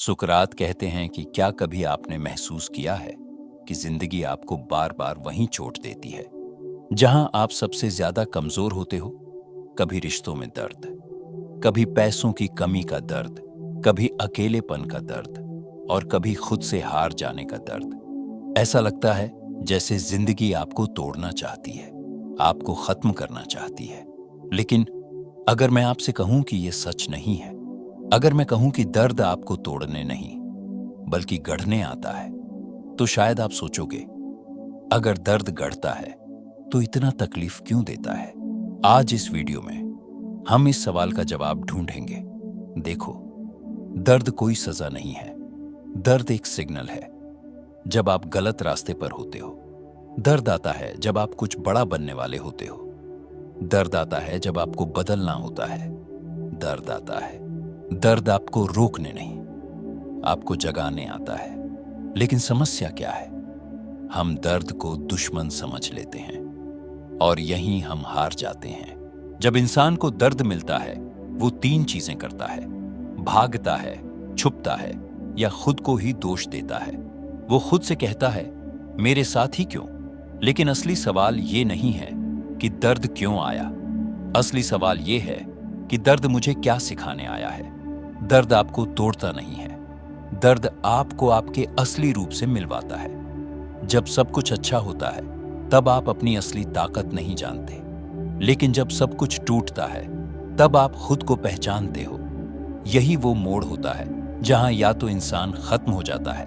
सुकरात कहते हैं कि क्या कभी आपने महसूस किया है कि जिंदगी आपको बार बार वहीं चोट देती है जहां आप सबसे ज्यादा कमजोर होते हो। कभी रिश्तों में दर्द, कभी पैसों की कमी का दर्द, कभी अकेलेपन का दर्द और कभी खुद से हार जाने का दर्द। ऐसा लगता है जैसे जिंदगी आपको तोड़ना चाहती है, आपको खत्म करना चाहती है। लेकिन अगर मैं आपसे कहूं कि यह सच नहीं है, अगर मैं कहूं कि दर्द आपको तोड़ने नहीं बल्कि गढ़ने आता है, तो शायद आप सोचोगे, अगर दर्द गढ़ता है तो इतना तकलीफ क्यों देता है। आज इस वीडियो में हम इस सवाल का जवाब ढूंढेंगे। देखो, दर्द कोई सजा नहीं है, दर्द एक सिग्नल है। जब आप गलत रास्ते पर होते हो, दर्द आता है जब आप कुछ बड़ा बनने वाले होते हो, दर्द आता है जब आपको बदलना होता है, दर्द आता है। दर्द आपको रोकने नहीं, आपको जगाने आता है। लेकिन समस्या क्या है? हम दर्द को दुश्मन समझ लेते हैं और यहीं हम हार जाते हैं। जब इंसान को दर्द मिलता है, वो तीन चीजें करता है: भागता है, छुपता है या खुद को ही दोष देता है। वो खुद से कहता है, मेरे साथ ही क्यों? लेकिन असली सवाल ये नहीं है कि दर्द क्यों आया। असली सवाल ये है कि दर्द मुझे क्या सिखाने आया है। दर्द आपको तोड़ता नहीं है, दर्द आपको आपके असली रूप से मिलवाता है। जब सब कुछ अच्छा होता है तब आप अपनी असली ताकत नहीं जानते, लेकिन जब सब कुछ टूटता है तब आप खुद को पहचानते हो। यही वो मोड़ होता है जहां या तो इंसान खत्म हो जाता है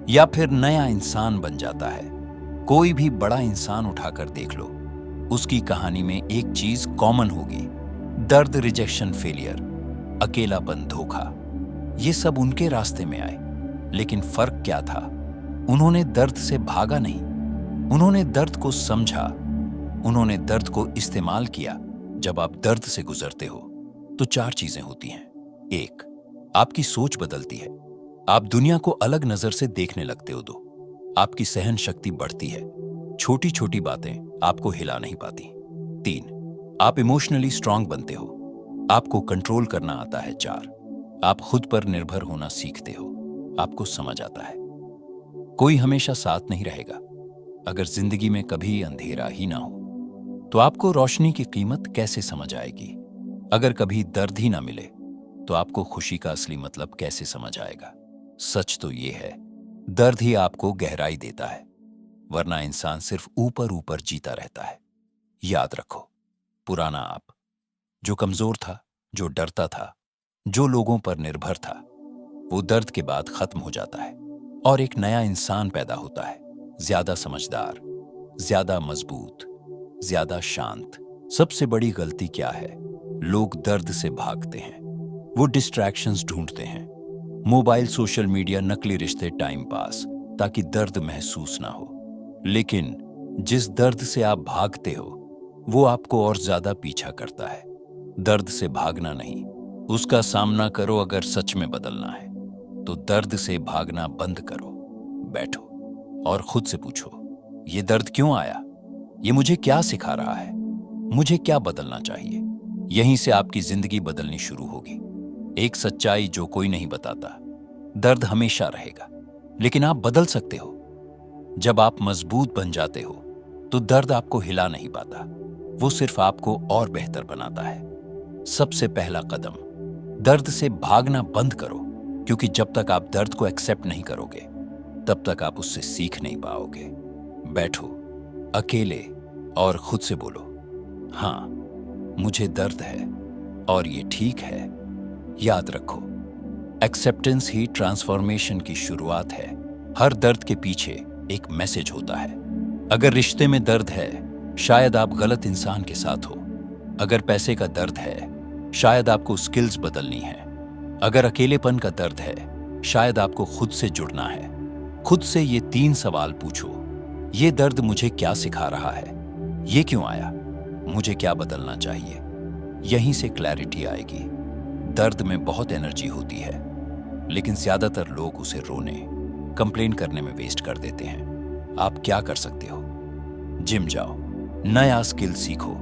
या फिर नया इंसान बन जाता है। कोई भी बड़ा इंसान उठाकर देख लो, उसकी कहानी में एक चीज कॉमन होगी: दर्द, रिजेक्शन, फेलियर, अकेलापन, धोखा। ये सब उनके रास्ते में आए, लेकिन फर्क क्या था? उन्होंने दर्द से भागा नहीं, उन्होंने दर्द को समझा, उन्होंने दर्द को इस्तेमाल किया। जब आप दर्द से गुजरते हो तो चार चीजें होती हैं। एक, आपकी सोच बदलती है, आप दुनिया को अलग नजर से देखने लगते हो। दो, आपकी सहन शक्ति बढ़ती है, छोटी छोटी बातें आपको हिला नहीं पाती। तीन, आप इमोशनली स्ट्रांग बनते हो, आपको कंट्रोल करना आता है। चार, आप खुद पर निर्भर होना सीखते हो, आपको समझ आता है कोई हमेशा साथ नहीं रहेगा। अगर जिंदगी में कभी अंधेरा ही ना हो तो आपको रोशनी की कीमत कैसे समझ आएगी? अगर कभी दर्द ही ना मिले तो आपको खुशी का असली मतलब कैसे समझ आएगा? सच तो ये है, दर्द ही आपको गहराई देता है, वरना इंसान सिर्फ ऊपर ऊपर जीता रहता है। याद रखो, पुराना आप, जो कमजोर था, जो डरता था, जो लोगों पर निर्भर था, वो दर्द के बाद खत्म हो जाता है और एक नया इंसान पैदा होता है, ज्यादा समझदार, ज्यादा मजबूत, ज्यादा शांत। सबसे बड़ी गलती क्या है? लोग दर्द से भागते हैं, वो डिस्ट्रैक्शंस ढूंढते हैं, मोबाइल, सोशल मीडिया, नकली रिश्ते, टाइम पास, ताकि दर्द महसूस ना हो। लेकिन जिस दर्द से आप भागते हो वो आपको और ज्यादा पीछा करता है। दर्द से भागना नहीं, उसका सामना करो। अगर सच में बदलना है तो दर्द से भागना बंद करो, बैठो और खुद से पूछो, ये दर्द क्यों आया? ये मुझे क्या सिखा रहा है? मुझे क्या बदलना चाहिए? यहीं से आपकी जिंदगी बदलनी शुरू होगी। एक सच्चाई जो कोई नहीं बताता: दर्द हमेशा रहेगा, लेकिन आप बदल सकते हो। जब आप मजबूत बन जाते हो तो दर्द आपको हिला नहीं पाता, वो सिर्फ आपको और बेहतर बनाता है। सबसे पहला कदम, दर्द से भागना बंद करो, क्योंकि जब तक आप दर्द को एक्सेप्ट नहीं करोगे तब तक आप उससे सीख नहीं पाओगे। बैठो अकेले और खुद से बोलो, हाँ, मुझे दर्द है और ये ठीक है। याद रखो, एक्सेप्टेंस ही ट्रांसफॉर्मेशन की शुरुआत है। हर दर्द के पीछे एक मैसेज होता है। अगर रिश्ते में दर्द है, शायद आप गलत इंसान के साथ हो। अगर पैसे का दर्द है, शायद आपको स्किल्स बदलनी है। अगर अकेलेपन का दर्द है, शायद आपको खुद से जुड़ना है। खुद से ये तीन सवाल पूछो: ये दर्द मुझे क्या सिखा रहा है? ये क्यों आया? मुझे क्या बदलना चाहिए? यहीं से क्लैरिटी आएगी। दर्द में बहुत एनर्जी होती है, लेकिन ज्यादातर लोग उसे रोने, कंप्लेन करने में वेस्ट कर देते हैं। आप क्या कर सकते हो? जिम जाओ, नया स्किल सीखो,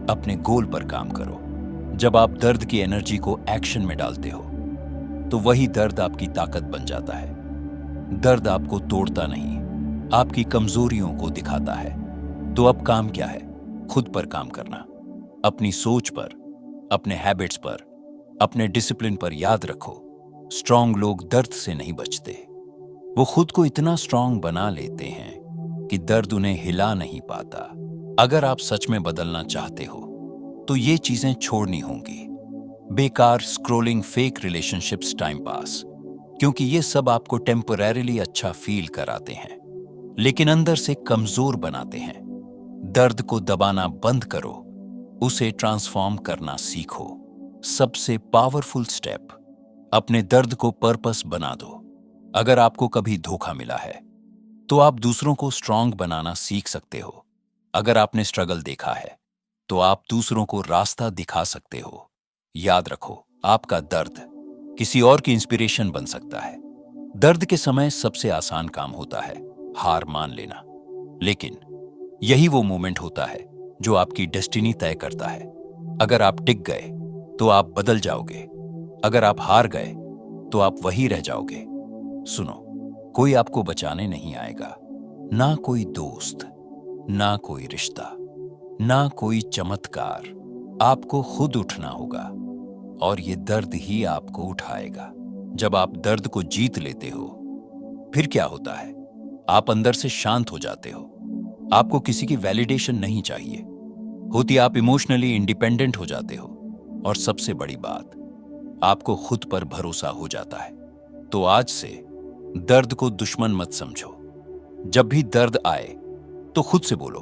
अपने गोल पर काम करो। जब आप दर्द की एनर्जी को एक्शन में डालते हो तो वही दर्द आपकी ताकत बन जाता है। दर्द आपको तोड़ता नहीं, आपकी कमजोरियों को दिखाता है। तो अब काम क्या है? खुद पर काम करना, अपनी सोच पर, अपने हैबिट्स पर, अपने डिसिप्लिन पर। याद रखो, स्ट्रांग लोग दर्द से नहीं बचते, वो खुद को इतना स्ट्रांग बना लेते हैं कि दर्द उन्हें हिला नहीं पाता। अगर आप सच में बदलना चाहते हो तो ये चीजें छोड़नी होंगी। बेकार scrolling, fake relationships, time pass, क्योंकि ये सब आपको टेम्परेरीली अच्छा फील कराते हैं लेकिन अंदर से कमजोर बनाते हैं। दर्द को दबाना बंद करो, उसे ट्रांसफॉर्म करना सीखो। सबसे पावरफुल स्टेप, अपने दर्द को पर्पस बना दो। अगर आपको कभी धोखा मिला है तो आप दूसरों को स्ट्रांग बनाना सीख सकते हो। अगर आपने स्ट्रगल देखा है तो आप दूसरों को रास्ता दिखा सकते हो। याद रखो, आपका दर्द किसी और की इंस्पिरेशन बन सकता है। दर्द के समय सबसे आसान काम होता है हार मान लेना, लेकिन यही वो मोमेंट होता है जो आपकी डेस्टिनी तय करता है। अगर आप टिक गए तो आप बदल जाओगे, अगर आप हार गए तो आप वही रह जाओगे। सुनो, कोई आपको बचाने नहीं आएगा, ना कोई दोस्त, ना कोई रिश्ता, ना कोई चमत्कार। आपको खुद उठना होगा और ये दर्द ही आपको उठाएगा। जब आप दर्द को जीत लेते हो फिर क्या होता है? आप अंदर से शांत हो जाते हो। आपको किसी की वैलिडेशन नहीं चाहिए होती, आप इमोशनली इंडिपेंडेंट हो जाते हो। और सबसे बड़ी बात, आपको खुद पर भरोसा हो जाता है। तो आज से दर्द को दुश्मन मत समझो। जब भी दर्द आए तो खुद से बोलो,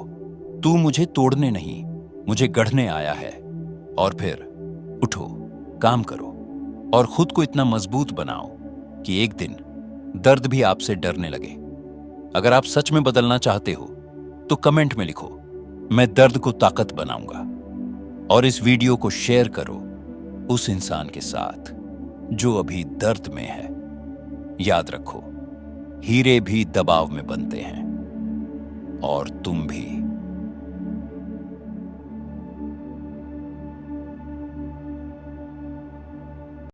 तू मुझे तोड़ने नहीं, मुझे गढ़ने आया है। और फिर उठो, काम करो और खुद को इतना मजबूत बनाओ कि एक दिन दर्द भी आपसे डरने लगे। अगर आप सच में बदलना चाहते हो तो कमेंट में लिखो, मैं दर्द को ताकत बनाऊंगा। और इस वीडियो को शेयर करो उस इंसान के साथ जो अभी दर्द में है। याद रखो, हीरे भी दबाव में बनते हैं और तुम भी।